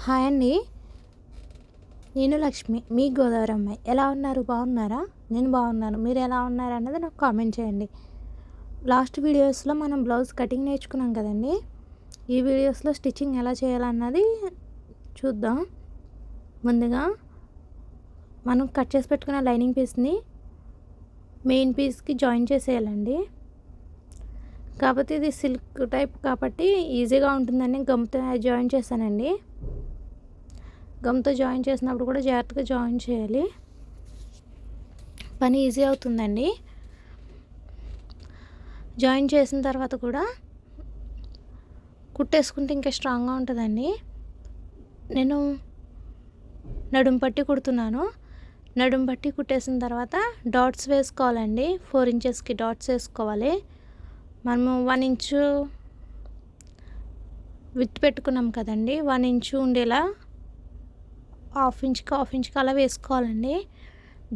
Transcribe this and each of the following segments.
Hi అండి. నేను లక్ష్మి, మీ గోదావరి అమ్మాయి. ఎలా ఉన్నారు? బాగున్నారా? నేను బాగున్నాను. మీరు ఎలా ఉన్నారు అన్నది నాకు కామెంట్ చేయండి. లాస్ట్ వీడియోస్లో మనం బ్లౌజ్ కటింగ్ నేర్చుకున్నాం కదండి. ఈ వీడియోస్లో స్టిచ్చింగ్ ఎలా చేయాలన్నది చూద్దాం. ముందుగా మనం కట్ చేసి పెట్టుకున్న లైనింగ్ పీస్ని మెయిన్ పీస్కి జాయిన్ చేసేయాలండి. కాకపోతే ఇది సిల్క్ టైప్ కాబట్టి ఈజీగా ఉంటుందని గమ్తో జాయిన్ చేశానండి. గమ్తో జాయిన్ చేసినప్పుడు కూడా జాగ్రత్తగా జాయిన్ చేయాలి. పని ఈజీ అవుతుందండి. జాయిన్ చేసిన తర్వాత కూడా కుట్టేసుకుంటే ఇంకా స్ట్రాంగ్గా ఉంటుందండి. నేను నడుం పట్టి కుడుతున్నాను. నడుం పట్టి కుట్టేసిన తర్వాత డాట్స్ వేసుకోవాలండి. 4 ఇంచెస్కి డాట్స్ వేసుకోవాలి. మనము 1 ఇంచు విత్ పెట్టుకున్నాం కదండి, 1 ఇంచు ఉండేలా హాఫ్ ఇంచ్కి అలా వేసుకోవాలండి.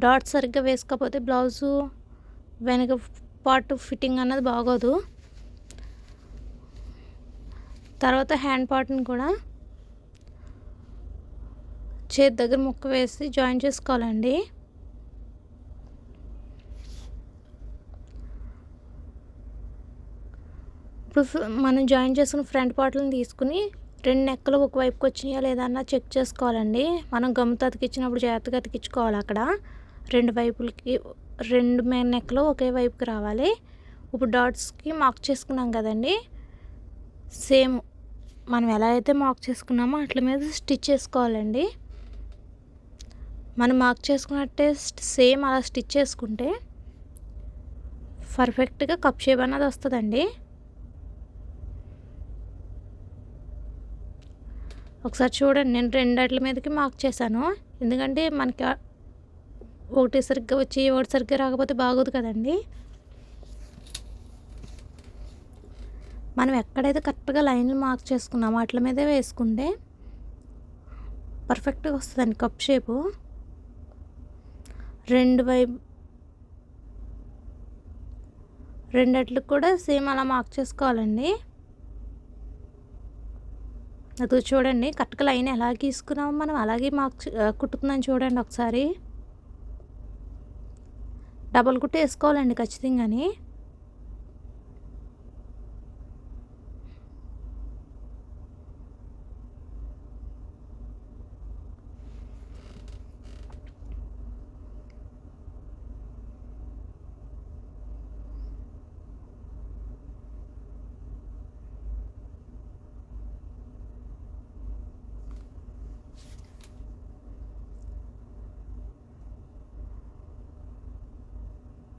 డాట్స్ సరిగ్గా వేసుకోకపోతే బ్లౌజు వెనక పార్ట్ ఫిట్టింగ్ అన్నది బాగోదు. తర్వాత హ్యాండ్ పార్ట్ని కూడా చేతి దగ్గర ముక్క వేసి జాయిన్ చేసుకోవాలండి. ఇప్పుడు మనం జాయిన్ చేసుకున్న ఫ్రంట్ పార్ట్లను తీసుకుని 2 నెక్కలు ఒకవైపుకి వచ్చినాయా లేదా అన్న చెక్ చేసుకోవాలండి. మనం గమ్తో అతికించినప్పుడు జాగ్రత్తగా అతికించుకోవాలి. అక్కడ 2 వైపులకి 2 నెక్కలు ఒకే వైపుకి రావాలి. ఇప్పుడు డాట్స్కి మార్క్ చేసుకున్నాం కదండి, సేమ్ మనం ఎలా అయితే మార్క్ చేసుకున్నామో అట్ల మీద స్టిచ్ చేసుకోవాలండి. మనం మార్క్ చేసుకున్నట్టే సేమ్ అలా స్టిచ్ చేసుకుంటే పర్ఫెక్ట్గా కప్ షేప్ అన్నది వస్తుందండి. ఒకసారి చూడండి, నేను 2 మీదకి మార్క్ చేశాను. ఎందుకంటే మనకి ఒకటి సరిగ్గా వచ్చి ఒకటి సరిగ్గా రాకపోతే బాగోదు కదండి. మనం ఎక్కడైతే కరెక్ట్గా లైన్లు మార్క్ చేసుకున్నామో అట్ల మీదే వేసుకుంటే పర్ఫెక్ట్గా వస్తుందండి కప్ షేపు. 2 కూడా సేమ్ అలా మార్క్ చేసుకోవాలండి. అది చూడండి, కరెక్ట్గా లైన్ ఎలా గీసుకున్నామో మనం అలాగే మార్క్ కుట్టుకుందని చూడండి. ఒకసారి డబల్ కుట్టు వేసుకోవాలండి ఖచ్చితంగాని.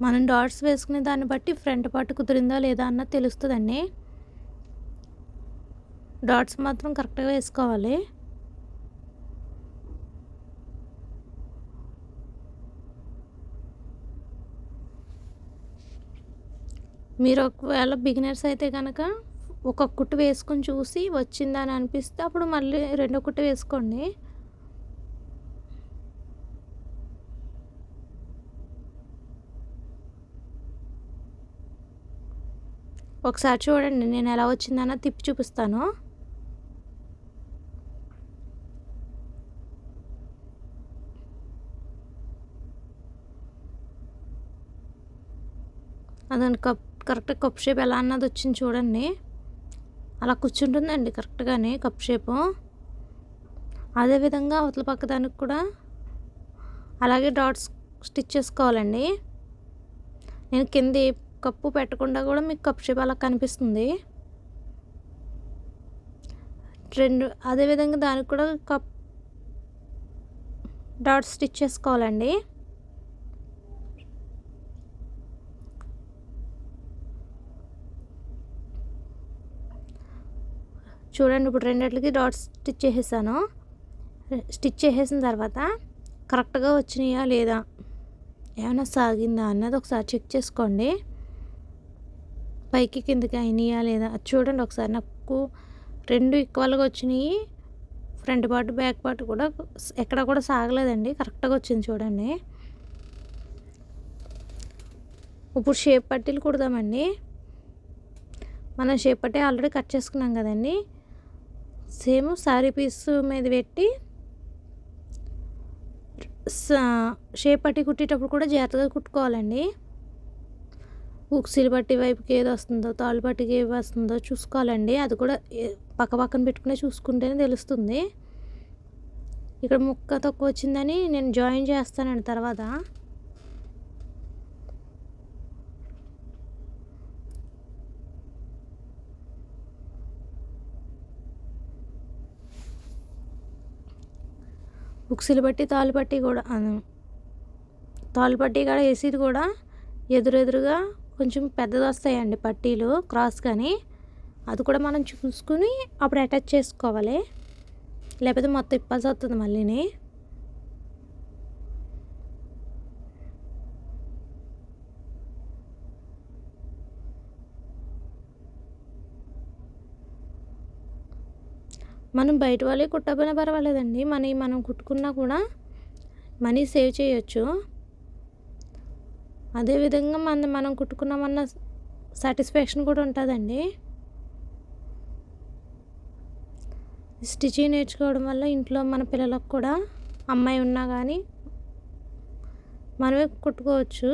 మనం డాట్స్ వేసుకునే దాన్ని బట్టి ఫ్రంట్ పార్ట్ కుదిరిందా లేదా అన్నది తెలుస్తుందండి. డాట్స్ మాత్రం కరెక్ట్గా వేసుకోవాలి. మీరు ఒకవేళ బిగినర్స్ అయితే కనుక ఒక కుట్టు వేసుకొని చూసి వచ్చిందని అనిపిస్తే అప్పుడు మళ్ళీ 2వ కుట్టు వేసుకోండి. ఒకసారి చూడండి, నేను ఎలా వచ్చిందన్న తిప్పి చూపిస్తాను. అదండి కరెక్ట్ కప్ షేప్ ఎలా అన్నది వచ్చింది చూడండి. అలా కూర్చుంటుందండి కరెక్ట్గానే కప్ షేపు. అదేవిధంగా అవతల పక్క దానికి కూడా అలాగే డాట్స్ స్టిచ్ చేసుకోవాలండి. నేను కింద కప్పు పెట్టకుండా కూడా మీకు కప్ షేప్ అలా కనిపిస్తుంది. అదేవిధంగా దానికి కూడా కప్ డాట్స్ స్టిచ్ చేసుకోవాలండి. చూడండి, ఇప్పుడు 2 డాట్స్ స్టిచ్ చేసేసాను. స్టిచ్ చేసేసిన తర్వాత కరెక్ట్గా వచ్చినాయా లేదా, ఏమైనా సాగిందా అన్నది ఒకసారి చెక్ చేసుకోండి. పైకి కిందకి అయినాయా లేదా చూడండి ఒకసారి. నాకు 2 ఈక్వల్గా వచ్చినాయి. ఫ్రంట్ పార్ట్ బ్యాక్ పార్ట్ కూడా ఎక్కడ కూడా సాగలేదండి, కరెక్ట్గా వచ్చింది చూడండి. ఇప్పుడు షేప్ పట్టీలు కుడదామండి. మనం షేప్ పట్టీ ఆల్రెడీ కట్ చేసుకున్నాం కదండి. సేమ్ శారీ పీస్ మీద పెట్టి షేప్ పట్టి కుట్టేటప్పుడు కూడా జాగ్రత్తగా కుట్టుకోవాలండి. ఉక్సులు పట్టి వైపుకి ఏది వస్తుందో, తాళ్ళు పట్టికి ఏది వస్తుందో చూసుకోవాలండి. అది కూడా పక్క పక్కన పెట్టుకునే చూసుకుంటేనే తెలుస్తుంది. ఇక్కడ ముక్క తక్కువ వచ్చిందని నేను జాయిన్ చేస్తానండి తర్వాత. ఉక్సులు పట్టి తాళ్ళు పట్టి కూడా వేసేది కూడా ఎదురుగా కొంచెం పెద్దది వస్తాయండి పట్టీలు క్రాస్ కానీ, అది కూడా మనం చూసుకుని అప్పుడు అటాచ్ చేసుకోవాలి. లేకపోతే మొత్తం ఇప్పాల్సి వస్తుంది మళ్ళీని. మనం బయట వాళ్ళే కుట్టకపోయినా పర్వాలేదండి, మనం కుట్టుకున్నా కూడా మనీ సేవ్ చేయొచ్చు. అదేవిధంగా మనం కుట్టుకున్నామన్న సాటిస్ఫాక్షన్ కూడా ఉంటుందండి. స్టిచింగ్ నేర్చుకోవడం వల్ల ఇంట్లో మన పిల్లలకు కూడా అమ్మాయి ఉన్నా కానీ మనమే కుట్టుకోవచ్చు.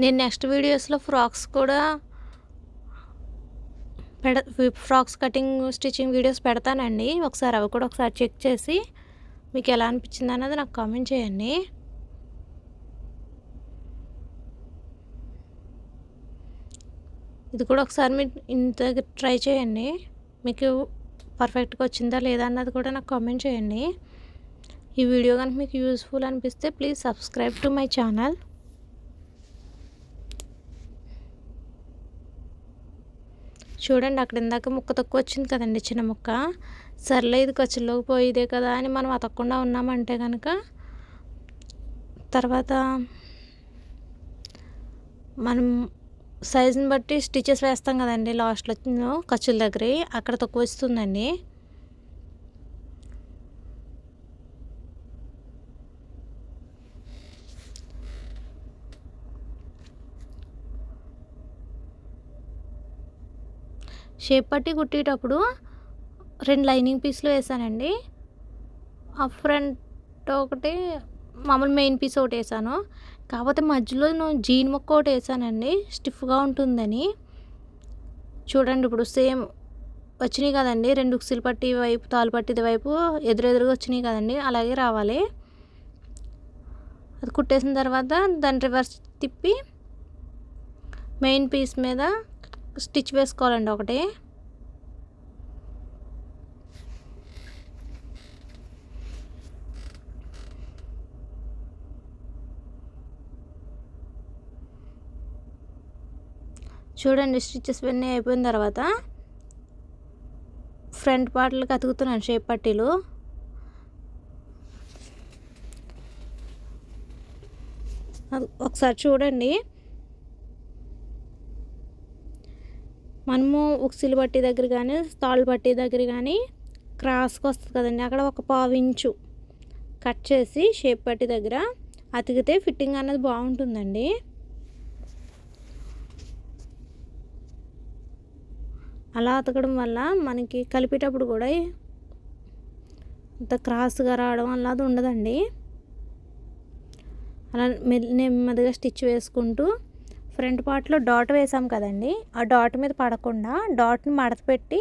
నేను నెక్స్ట్ వీడియోస్లో ఫ్రాక్స్ కటింగ్ స్టిచ్చింగ్ వీడియోస్ పెడతానండి. అవి కూడా ఒకసారి చెక్ చేసి మీకు ఎలా అనిపించింది అన్నది నాకు కామెంట్ చేయండి. ఇది కూడా ఒకసారి మీరు ఇంత ట్రై చేయండి. మీకు పర్ఫెక్ట్గా వచ్చిందా లేదా అన్నది కూడా నాకు కామెంట్ చేయండి. ఈ వీడియో కనుక మీకు యూస్ఫుల్ అనిపిస్తే please subscribe to my channel. చూడండి, అక్కడ ఇందాక ముక్క తక్కువ వచ్చింది కదండి, చిన్న ముక్క. సర్లే ఇది ఖర్చులోకి పోయిదే కదా అని మనం అతకకుండా ఉన్నామంటే కనుక తర్వాత మనం సైజుని బట్టి స్టిచెస్ వేస్తాం కదండి లాస్ట్లో ఖర్చుల దగ్గర, అక్కడ తక్కువ వస్తుందండి. షేప్ పట్టి కుట్టేటప్పుడు 2 లైనింగ్ పీస్లు వేసానండి. ఆ ఫ్రంట్ ఒకటి మామూలు మెయిన్ పీస్ ఒకటి వేసాను. కాకపోతే మధ్యలో జీన్ ముక్క ఒకటి వేసానండి, స్టిఫ్గా ఉంటుందని. చూడండి, ఇప్పుడు సేమ్ వచ్చినాయి కదండి, 2 ఉక్సులు పట్టి వైపు తాళ్ళు పట్టిది వైపు ఎదురుగా వచ్చినాయి కదండి, అలాగే రావాలి. అది కుట్టేసిన తర్వాత దాన్ని రివర్స్ తిప్పి మెయిన్ పీస్ మీద స్టిచ్ వేసుకోవాలండి ఒకటి. చూడండి, స్టిచెస్ అన్నీ అయిపోయిన తర్వాత ఫ్రంట్ పార్ట్లకు అతుకుతున్నాను షేప్ పట్టీలు. అది ఒకసారి చూడండి. మనము ఉక్సులు పట్టి దగ్గర కానీ తాళ్ళు పట్టి దగ్గర కానీ క్రాస్గా వస్తుంది కదండి, అక్కడ ఒక 1/2 ఇంచు కట్ చేసి షేప్ పట్టి దగ్గర అతికితే ఫిట్టింగ్ అనేది బాగుంటుందండి. అలా అతకడం వల్ల మనకి కలిపేటప్పుడు కూడా అంత క్రాస్గా రావడం అలా ఉండదండి. అలా నెమ్మదిగా స్టిచ్ వేసుకుంటూ ఫ్రంట్ పార్ట్లో డాట్ వేసాం కదండి, ఆ డాట్ మీద పడకుండా డాట్ని మడత పెట్టి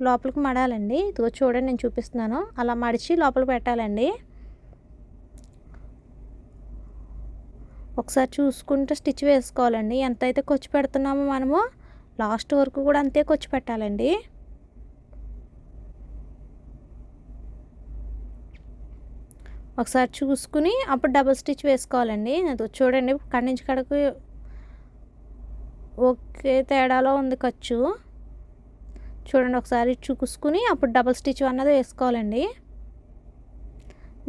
లోపలికి మడాలండి. ఇదిగో చూడండి, నేను చూపిస్తున్నాను, అలా మడిచి లోపలికి పెట్టాలండి. ఒకసారి చూసుకుంటే స్టిచ్ వేసుకోవాలండి. ఎంతైతే ఖర్చు పెడుతున్నామో మనము లాస్ట్ వరకు కూడా అంతే ఖర్చు పెట్టాలండి. ఒకసారి చూసుకుని అప్పుడు డబుల్ స్టిచ్ వేసుకోవాలండి. అది చూడండి, కడి నుంచి కడకు ఒకే తేడాలో ఉంది ఖర్చు. చూడండి, ఒకసారి చూసుకుని అప్పుడు డబుల్ స్టిచ్ అన్నది వేసుకోవాలండి.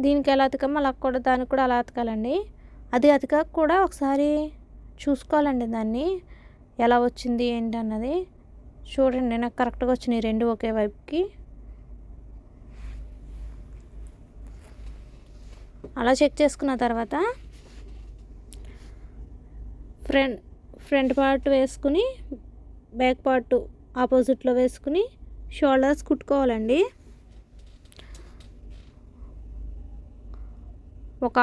దీనికి ఎలా అతకామో అలా కూడా దానికి కూడా అలా అతకాలండి. అది అతకాక కూడా ఒకసారి చూసుకోవాలండి దాన్ని ఎలా వచ్చింది ఏంటి అన్నది. చూడండి, నాకు కరెక్ట్గా వచ్చినాయి 2 ఒకే వైపుకి. అలా చెక్ చేసుకున్న తర్వాత ఫ్రంట్ పార్ట్ వేసుకుని బ్యాక్ పార్ట్ ఆపోజిట్లో వేసుకుని షోల్డర్స్ కుట్టుకోవాలండి. ఒక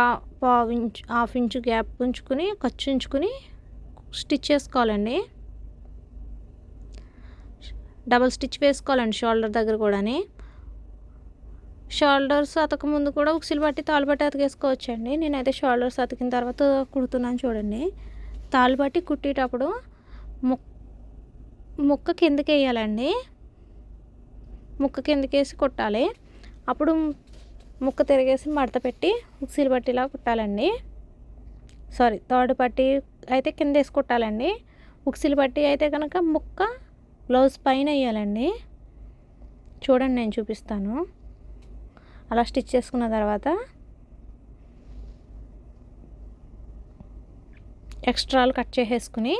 హాఫ్ ఇంచు గ్యాప్ ఉంచుకుని ఖర్చు ఉంచుకుని స్టిచ్ చేసుకోవాలండి. డబల్ స్టిచ్ వేసుకోవాలండి షోల్డర్ దగ్గర కూడాని. షోల్డర్స్ అతకముందు కూడా ఉక్సులు పట్టి తాళ్ళు పట్టి అతికేసుకోవచ్చండి. నేనైతే షోల్డర్స్ అతికిన తర్వాత కుడుతున్నాను చూడండి. తాళ్ళు పట్టి కుట్టేటప్పుడు ముక్క కిందకి వేయాలండి. ముక్క కిందకేసి కుట్టాలి. అప్పుడు ముక్క తిరిగేసి మడత పెట్టి ఉక్సులు పట్టిలా కుట్టాలండి. తాడు పట్టి అయితే కింద వేసి కుట్టాలండి. ఉక్సులు పట్టి అయితే కనుక ముక్క బ్లౌజ్ పైన వేయాలండి. చూడండి, నేను చూపిస్తాను. అలా స్టిచ్ చేసుకున్న తర్వాత ఎక్స్ట్రాలు కట్ చేసేసుకుని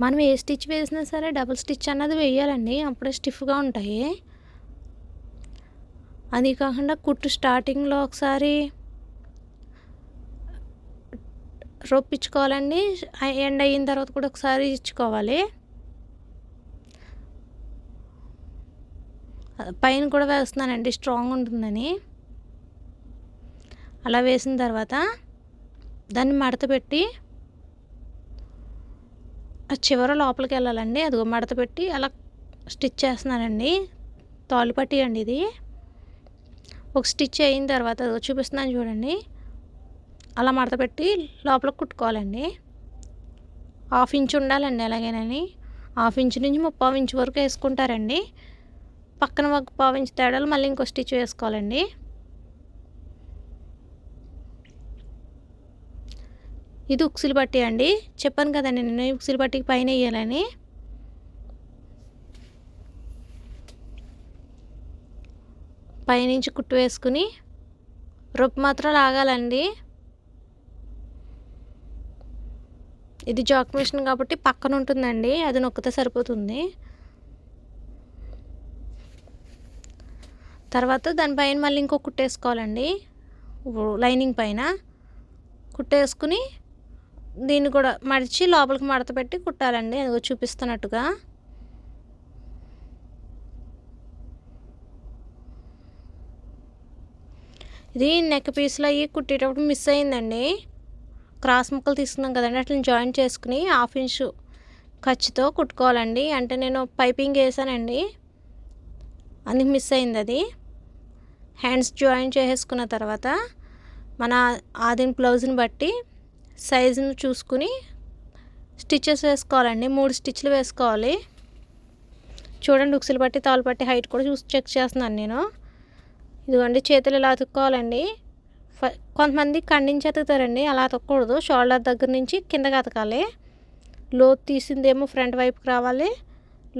మనం ఏ స్టిచ్ వేసినా సరే డబుల్ స్టిచ్ అన్నది వేయాలండి. అప్పుడే స్టిఫ్గా ఉంటాయి. అది కాకుండా కుట్టు స్టార్టింగ్లో ఒకసారి రోప్ ఇచ్చుకోవాలండి. ఎండ్ అయిన తర్వాత కూడా ఒకసారి ఇచ్చుకోవాలి. పైన కూడా వేస్తున్నానండి స్ట్రాంగ్ ఉంటుందని. అలా వేసిన తర్వాత దాన్ని మడత పెట్టి ఆ చివర లోపలికి వెళ్ళాలండి. అదిగో మడత పెట్టి అలా స్టిచ్ చేస్తున్నానండి. తాళ్ళు పట్టి అండి ఇది. ఒక స్టిచ్ అయిన తర్వాత అదిగో చూపిస్తున్నాను చూడండి. అలా మడత పెట్టి లోపలికి కుట్టుకోవాలండి. హాఫ్ ఇంచ్ ఉండాలండి. అలాగేనని హాఫ్ ఇంచ్ నుంచి 3/4 ఇంచ్ వరకు వేసుకుంటారండి. పక్కన 1/4 ఇంచ్ తేడాలు మళ్ళీ ఇంకో స్టిచ్ వేసుకోవాలండి. ఇది ఉక్సులు పట్టి అండి. చెప్పాను కదండి నేను ఉక్సులు పట్టికి పైన వేయాలని. పైనుంచి కుట్టు వేసుకుని రొప్పు మాత్రం లాగాలండి. ఇది జాక్ మిషన్ కాబట్టి పక్కన ఉంటుందండి, అది నొక్కితే సరిపోతుంది. తర్వాత దానిపైన మళ్ళీ ఇంకో కుట్టేసుకోవాలండి. లైనింగ్ పైన కుట్టేసుకుని దీన్ని కూడా మడిచి లోపలికి మడత పెట్టి కుట్టాలండి. అది చూపిస్తున్నట్టుగా. ఇది నెక్ పీస్లో అయ్యి కుట్టేటప్పుడు మిస్ అయిందండి. క్రాస్ ముక్కలు తీసుకున్నాం కదండి, అట్లా జాయిన్ చేసుకుని 1/2 ఇంచు ఖర్చుతో కుట్టుకోవాలండి. అంటే నేను పైపింగ్ వేసానండి, అందుకు మిస్ అయింది అది. హ్యాండ్స్ జాయిన్ చేసేసుకున్న తర్వాత మన ఆదిన బ్లౌజ్ని బట్టి సైజును చూసుకుని స్టిచెస్ వేసుకోవాలండి. 3 స్టిచ్లు వేసుకోవాలి. చూడండి, ఉక్సులు పట్టి తాళ్ళు పట్టి హైట్ కూడా చూసి చెక్ చేస్తున్నాను నేను. ఇదిగోండి, చేతులు ఇలా అతుక్కోవాలండి. కొంతమంది ఖండించి అతుకుతారండి, అలా అతకూడదు. షోల్డర్ దగ్గర నుంచి కిందకి అతకాలి. లోతు తీసిందేమో ఫ్రంట్ వైపుకి రావాలి,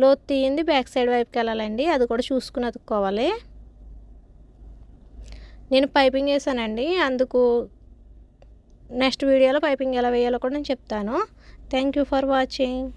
లోతు తీయింది బ్యాక్ సైడ్ వైపుకి వెళ్ళాలండి. అది కూడా చూసుకుని అతుక్కోవాలి. నేను పైపింగ్ వేసానండి, అందుకు నెక్స్ట్ వీడియోలో పైపింగ్ ఎలా వేయాలో కూడా నేను చెప్తాను. Thank you for watching.